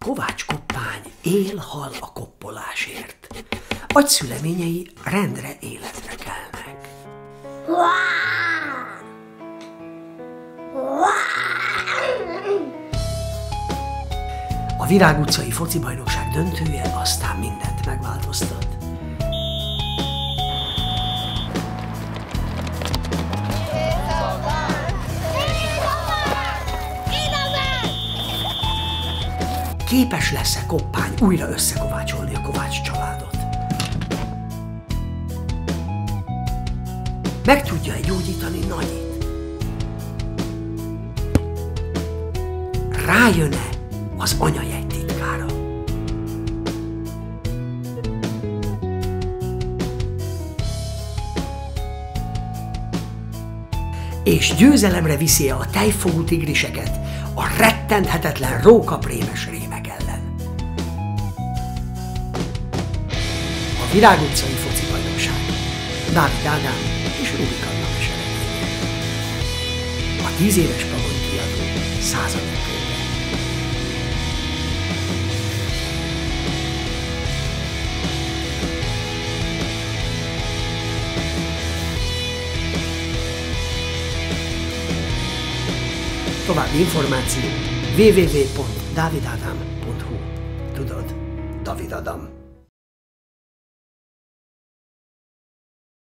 Kovács Koppány él-hal a koppolásért. Agyszüleményei rendre életre kelnek. A Virág utcai focibajnokság döntője aztán mindent megváltoztat. Képes lesz-e Koppány újra összekovácsolni a Kovács családot? Meg tudja-e gyógyítani Nagyit? Rájön-e az anyajegy titkára? És győzelemre viszi-e a tejfogú tigriseket a rettenthetetlen rókaprémes rémek ellen? A Virág utcai focibajnokság. Dávid Ádám és Rubik Anna meseregénye. A 10 éves Pagony kiadó 100. könyve. További információ www.davidadam.hu. Tudod, David Adam.